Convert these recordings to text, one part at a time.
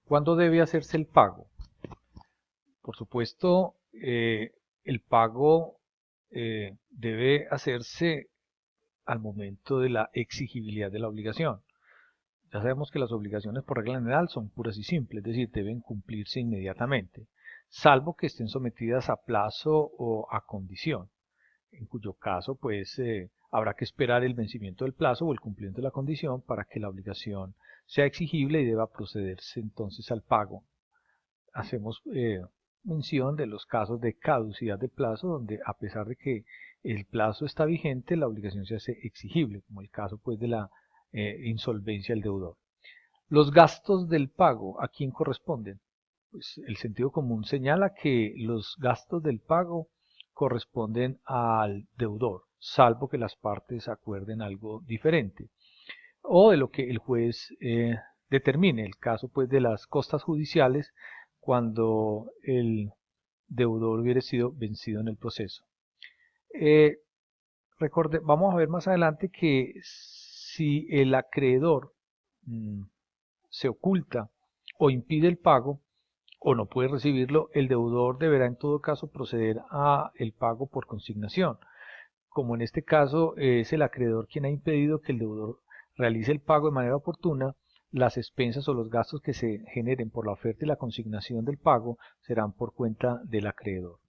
¿Cuándo debe hacerse el pago? Por supuesto, el pago debe hacerse al momento de la exigibilidad de la obligación. Ya sabemos que las obligaciones por regla general son puras y simples, es decir, deben cumplirse inmediatamente, salvo que estén sometidas a plazo o a condición, en cuyo caso pues habrá que esperar el vencimiento del plazo o el cumplimiento de la condición para que la obligación sea exigible y deba procederse entonces al pago. Hacemos mención de los casos de caducidad de plazo, donde a pesar de que el plazo está vigente, la obligación se hace exigible, como el caso pues de la insolvencia del deudor. Los gastos del pago, ¿a quién corresponden? Pues el sentido común señala que los gastos del pago corresponden al deudor, salvo que las partes acuerden algo diferente, o de lo que el juez determine, el caso pues de las costas judiciales cuando el deudor hubiera sido vencido en el proceso. Eh, vamos a ver más adelante que si el acreedor se oculta o impide el pago o no puede recibirlo, el deudor deberá en todo caso proceder a el pago por consignación. Como en este caso es el acreedor quien ha impedido que el deudor realice el pago de manera oportuna, las expensas o los gastos que se generen por la oferta y la consignación del pago serán por cuenta del acreedor.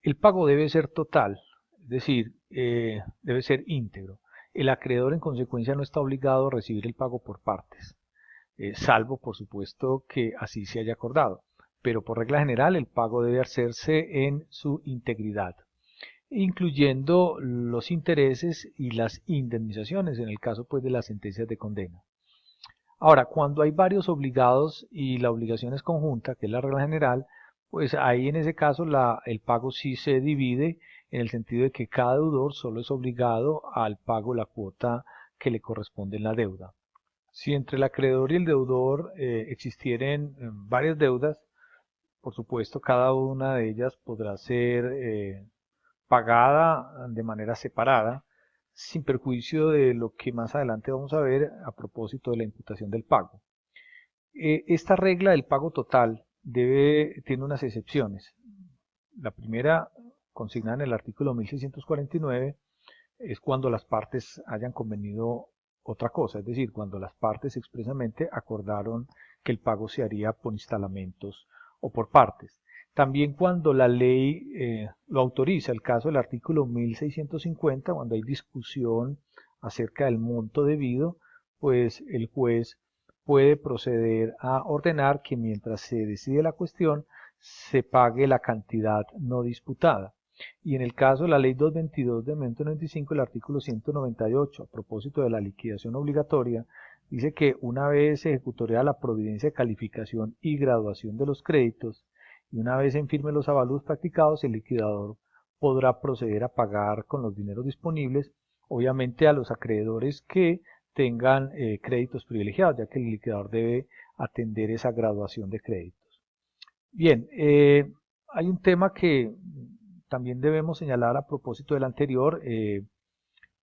El pago debe ser total, es decir, debe ser íntegro. El acreedor en consecuencia no está obligado a recibir el pago por partes, salvo por supuesto que así se haya acordado, pero por regla general el pago debe hacerse en su integridad, incluyendo los intereses y las indemnizaciones en el caso pues de las sentencias de condena. Ahora, cuando hay varios obligados y la obligación es conjunta, que es la regla general, pues ahí en ese caso el pago sí se divide en el sentido de que cada deudor solo es obligado al pago de la cuota que le corresponde en la deuda. Si entre el acreedor y el deudor existieren varias deudas, por supuesto cada una de ellas podrá ser pagada de manera separada, sin perjuicio de lo que más adelante vamos a ver a propósito de la imputación del pago. Esta regla del pago total tiene unas excepciones. La primera, consignada en el artículo 1649, es cuando las partes hayan convenido otra cosa, es decir, cuando las partes expresamente acordaron que el pago se haría por instalamentos o por partes. También cuando la ley lo autoriza, el caso del artículo 1650, cuando hay discusión acerca del monto debido, pues el juez puede proceder a ordenar que mientras se decide la cuestión, se pague la cantidad no disputada. Y en el caso de la ley 222 de 1995, el artículo 198, a propósito de la liquidación obligatoria, dice que una vez se ejecutorea la providencia de calificación y graduación de los créditos, y una vez en firme los avalúos practicados, el liquidador podrá proceder a pagar con los dineros disponibles, obviamente a los acreedores que tengan créditos privilegiados, ya que el liquidador debe atender esa graduación de créditos. Bien, hay un tema que también debemos señalar a propósito del anterior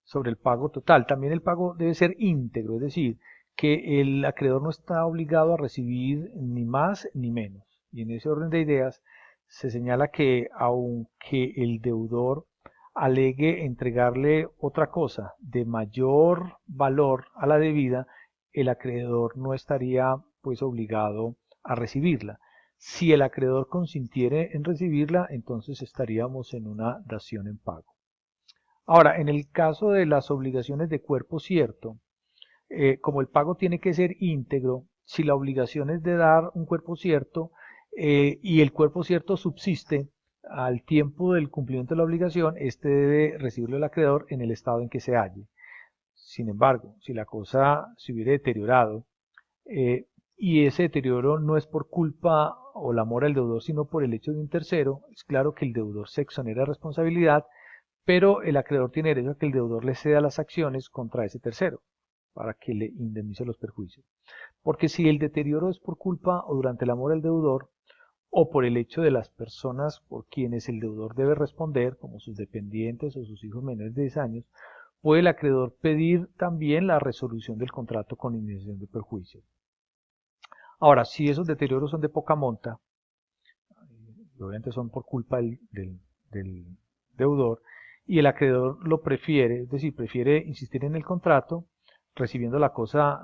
sobre el pago total. También el pago debe ser íntegro, es decir, que el acreedor no está obligado a recibir ni más ni menos. Y en ese orden de ideas se señala que aunque el deudor alegue entregarle otra cosa de mayor valor a la debida, el acreedor no estaría pues obligado a recibirla. Si el acreedor consintiere en recibirla, entonces estaríamos en una dación en pago. Ahora, en el caso de las obligaciones de cuerpo cierto, como el pago tiene que ser íntegro, si la obligación es de dar un cuerpo cierto y el cuerpo cierto subsiste al tiempo del cumplimiento de la obligación, este debe recibirlo el acreedor en el estado en que se halle. Sin embargo, si la cosa se hubiera deteriorado eh, y ese deterioro no es por culpa o la mora del deudor, sino por el hecho de un tercero, es claro que el deudor se exonera de responsabilidad, pero el acreedor tiene derecho a que el deudor le ceda las acciones contra ese tercero para que le indemnice los perjuicios. Porque si el deterioro es por culpa o durante la mora del deudor, o por el hecho de las personas por quienes el deudor debe responder, como sus dependientes o sus hijos menores de 10 años, puede el acreedor pedir también la resolución del contrato con indemnización de perjuicios. Ahora, si esos deterioros son de poca monta, y obviamente son por culpa del deudor, y el acreedor lo prefiere, es decir, prefiere insistir en el contrato, recibiendo la cosa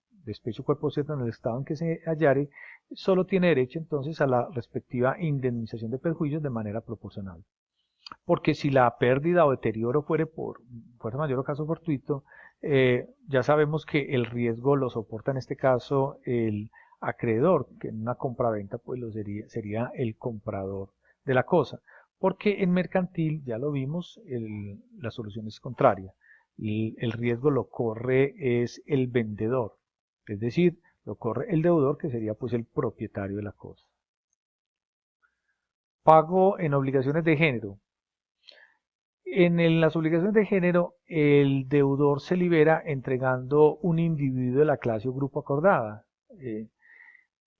de especho cuerpo cierto en el estado en que se hallare, solo tiene derecho entonces a la respectiva indemnización de perjuicios de manera proporcional. Porque si la pérdida o deterioro fuere por fuerza mayor o caso fortuito, ya sabemos que el riesgo lo soporta en este caso el acreedor, que en una compraventa pues sería el comprador de la cosa. Porque en mercantil, ya lo vimos, la solución es contraria. El riesgo lo corre es el vendedor, es decir, lo corre el deudor, que sería pues el propietario de la cosa. Pago en obligaciones de género. En las obligaciones de género, el deudor se libera entregando un individuo de la clase o grupo acordada.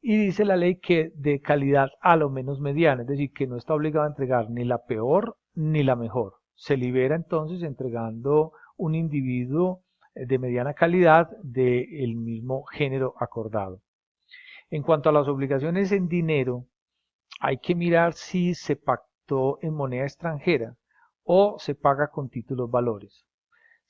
Y dice la ley que de calidad a lo menos mediana, es decir, que no está obligado a entregar ni la peor ni la mejor. Se libera entonces entregando un individuo de mediana calidad del mismo género acordado. En cuanto a las obligaciones en dinero, hay que mirar si se pactó en moneda extranjera o se paga con títulos valores.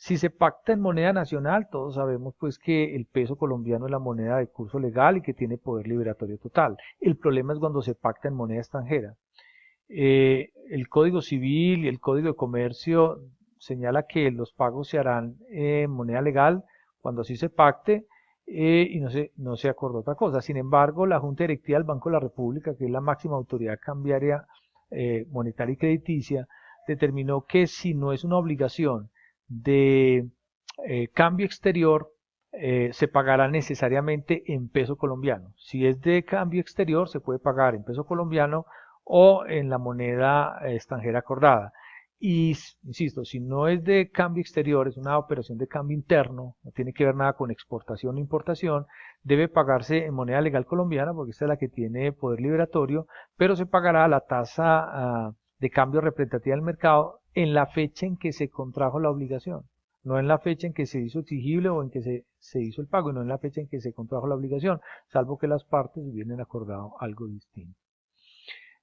Si se pacta en moneda nacional, todos sabemos pues que el peso colombiano es la moneda de curso legal y que tiene poder liberatorio total. El problema es cuando se pacta en moneda extranjera. El Código Civil y el Código de Comercio señala que los pagos se harán en moneda legal cuando así se pacte y no se acordó otra cosa. Sin embargo, la Junta Directiva del Banco de la República, que es la máxima autoridad cambiaria, monetaria y crediticia, determinó que si no es una obligación de cambio exterior, se pagará necesariamente en peso colombiano. Si es de cambio exterior, se puede pagar en peso colombiano o en la moneda extranjera acordada. Y, insisto, si no es de cambio exterior, es una operación de cambio interno, no tiene que ver nada con exportación o importación, debe pagarse en moneda legal colombiana, porque esta es la que tiene poder liberatorio, pero se pagará la tasa de cambio representativa del mercado en la fecha en que se contrajo la obligación, no en la fecha en que se hizo exigible o en que se hizo el pago, y no en la fecha en que se contrajo la obligación, salvo que las partes hubieran acordado algo distinto.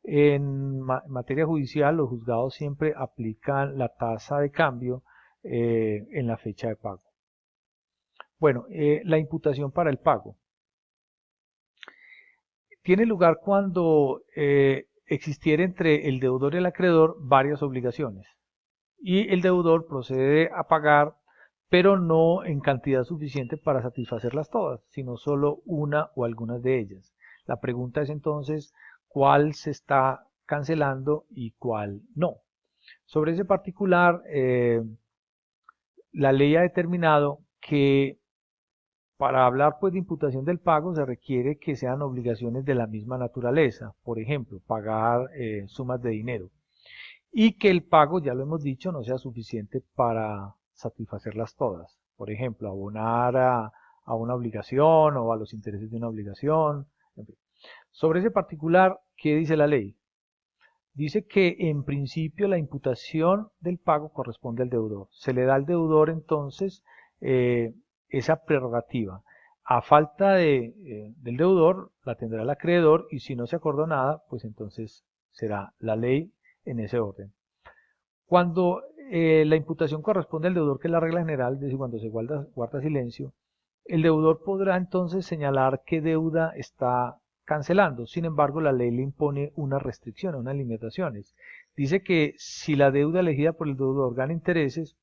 En materia judicial, los juzgados siempre aplican la tasa de cambio en la fecha de pago. Bueno, la imputación para el pago. Tiene lugar cuando existiera entre el deudor y el acreedor varias obligaciones y el deudor procede a pagar, pero no en cantidad suficiente para satisfacerlas todas, sino solo una o algunas de ellas. La pregunta es entonces, ¿cuál se está cancelando y cuál no? Sobre ese particular, la ley ha determinado que para hablar pues de imputación del pago se requiere que sean obligaciones de la misma naturaleza, por ejemplo, pagar sumas de dinero, y que el pago, ya lo hemos dicho, no sea suficiente para satisfacerlas todas. Por ejemplo, abonar a una obligación o a los intereses de una obligación. En fin. Sobre ese particular, ¿qué dice la ley? Dice que en principio la imputación del pago corresponde al deudor. Se le da al deudor entonces esa prerrogativa. A falta del deudor la tendrá el acreedor, y si no se acordó nada, pues entonces será la ley en ese orden. Cuando la imputación corresponde al deudor, que es la regla general, es decir, cuando se guarda silencio, el deudor podrá entonces señalar qué deuda está cancelando. Sin embargo, la ley le impone una restricción, unas limitaciones. Dice que si la deuda elegida por el deudor gana intereses,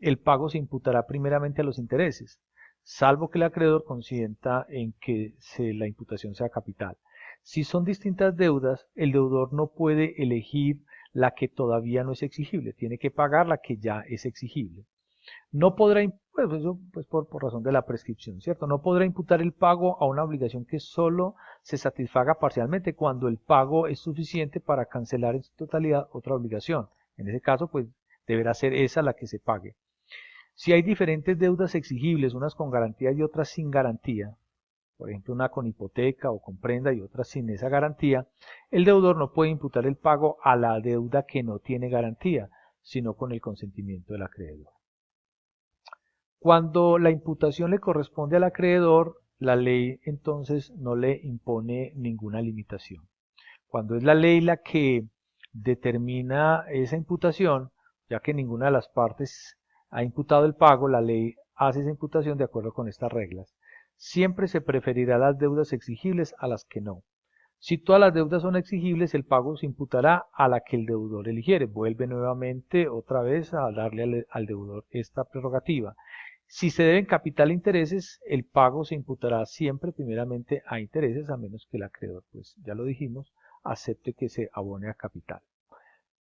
el pago se imputará primeramente a los intereses, salvo que el acreedor consienta en que la imputación sea capital. Si son distintas deudas, el deudor no puede elegir la que todavía no es exigible, tiene que pagar la que ya es exigible. No podrá, pues eso pues por razón de la prescripción, ¿cierto? No podrá imputar el pago a una obligación que solo se satisfaga parcialmente cuando el pago es suficiente para cancelar en su totalidad otra obligación. En ese caso, pues deberá ser esa la que se pague. Si hay diferentes deudas exigibles, unas con garantía y otras sin garantía, por ejemplo una con hipoteca o con prenda y otra sin esa garantía, el deudor no puede imputar el pago a la deuda que no tiene garantía, sino con el consentimiento del acreedor. Cuando la imputación le corresponde al acreedor, la ley entonces no le impone ninguna limitación. Cuando es la ley la que determina esa imputación, ya que ninguna de las partes ha imputado el pago, la ley hace esa imputación de acuerdo con estas reglas. Siempre se preferirá las deudas exigibles a las que no. Si todas las deudas son exigibles, el pago se imputará a la que el deudor eligiere. Vuelve nuevamente otra vez a darle al deudor esta prerrogativa. Si se deben capital e intereses, el pago se imputará siempre primeramente a intereses, a menos que el acreedor, pues ya lo dijimos, acepte que se abone a capital.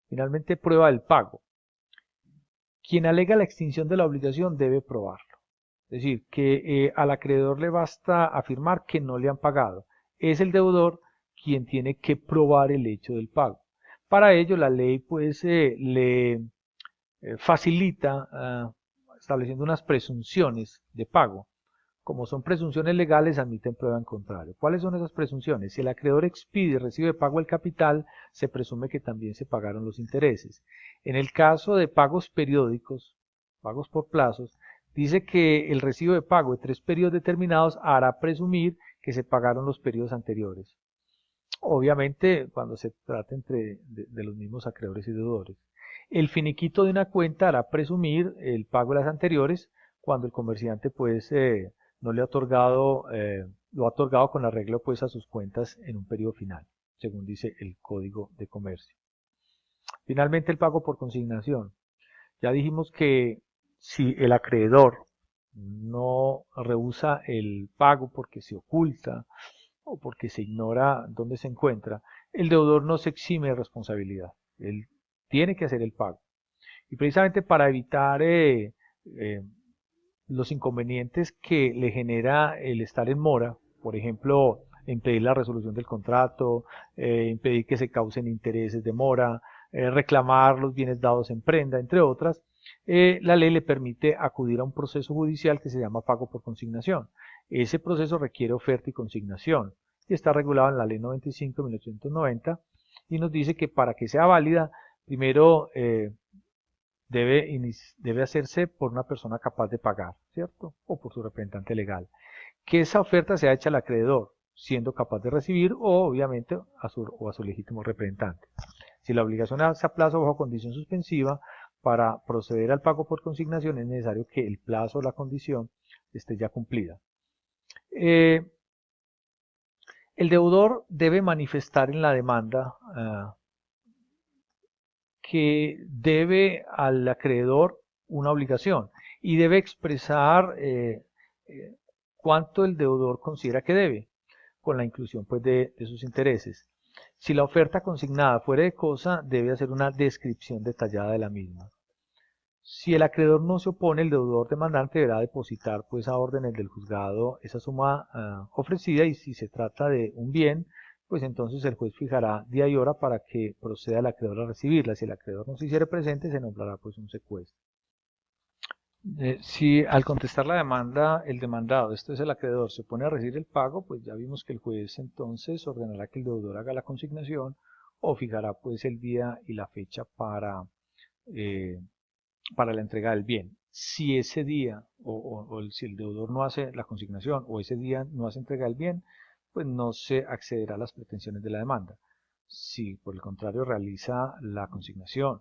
Finalmente, prueba del pago. Quien alega la extinción de la obligación debe probarlo. Es decir, que al acreedor le basta afirmar que no le han pagado. Es el deudor quien tiene que probar el hecho del pago. Para ello, la ley pues le facilita estableciendo unas presunciones de pago. Como son presunciones legales, admiten prueba en contrario. ¿Cuáles son esas presunciones? Si el acreedor expide y recibe pago el capital, se presume que también se pagaron los intereses. En el caso de pagos periódicos, pagos por plazos, dice que el recibo de pago de 3 periodos determinados hará presumir que se pagaron los periodos anteriores. Obviamente, cuando se trata de los mismos acreedores y deudores. El finiquito de una cuenta hará presumir el pago de las anteriores cuando el comerciante pues no le ha otorgado, lo ha otorgado con arreglo pues a sus cuentas en un periodo final, según dice el Código de Comercio. Finalmente, el pago por consignación. Ya dijimos que si el acreedor no rehúsa el pago porque se oculta o porque se ignora dónde se encuentra, el deudor no se exime de responsabilidad. Él tiene que hacer el pago. Y precisamente para evitar los inconvenientes que le genera el estar en mora, por ejemplo, impedir la resolución del contrato, impedir que se causen intereses de mora, reclamar los bienes dados en prenda, entre otras, la ley le permite acudir a un proceso judicial que se llama pago por consignación. Ese proceso requiere oferta y consignación y está regulado en la ley 95 de 1890 y nos dice que para que sea válida, primero debe hacerse por una persona capaz de pagar, ¿cierto? O por su representante legal. Que esa oferta sea hecha al acreedor, siendo capaz de recibir o obviamente a su legítimo representante. Si la obligación se aplaza bajo condición suspensiva, para proceder al pago por consignación es necesario que el plazo o la condición esté ya cumplida. El deudor debe manifestar en la demanda que debe al acreedor una obligación y debe expresar cuánto el deudor considera que debe, con la inclusión pues, de sus intereses. Si la oferta consignada fuera de cosa, debe hacer una descripción detallada de la misma. Si el acreedor no se opone, el deudor demandante deberá depositar pues, a órdenes del juzgado esa suma ofrecida y si se trata de un bien, pues entonces el juez fijará día y hora para que proceda el acreedor a recibirla. Si el acreedor no se hiciere presente, se nombrará pues un secuestro. Si al contestar la demanda, el demandado, esto es el acreedor, se opone a recibir el pago, pues ya vimos que el juez entonces ordenará que el deudor haga la consignación o fijará pues el día y la fecha para la entrega del bien. Si ese día si el deudor no hace la consignación o ese día no hace entrega del bien, pues no se accederá a las pretensiones de la demanda. Si por el contrario realiza la consignación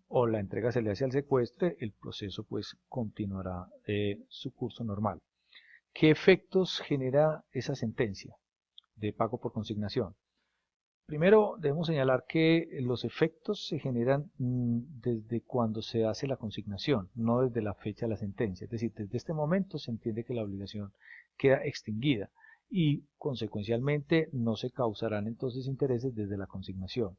o la entrega se le hace al secuestre, el proceso pues continuará su curso normal. ¿Qué efectos genera esa sentencia de pago por consignación? Primero, debemos señalar que los efectos se generan desde cuando se hace la consignación, no desde la fecha de la sentencia. Es decir, desde este momento se entiende que la obligación queda extinguida y, consecuencialmente, no se causarán entonces intereses desde la consignación.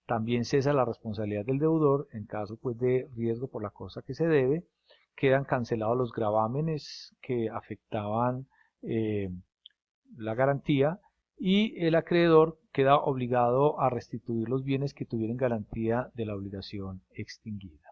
También cesa la responsabilidad del deudor en caso pues, de riesgo por la cosa que se debe. Quedan cancelados los gravámenes que afectaban la garantía y el acreedor queda obligado a restituir los bienes que tuvieran garantía de la obligación extinguida.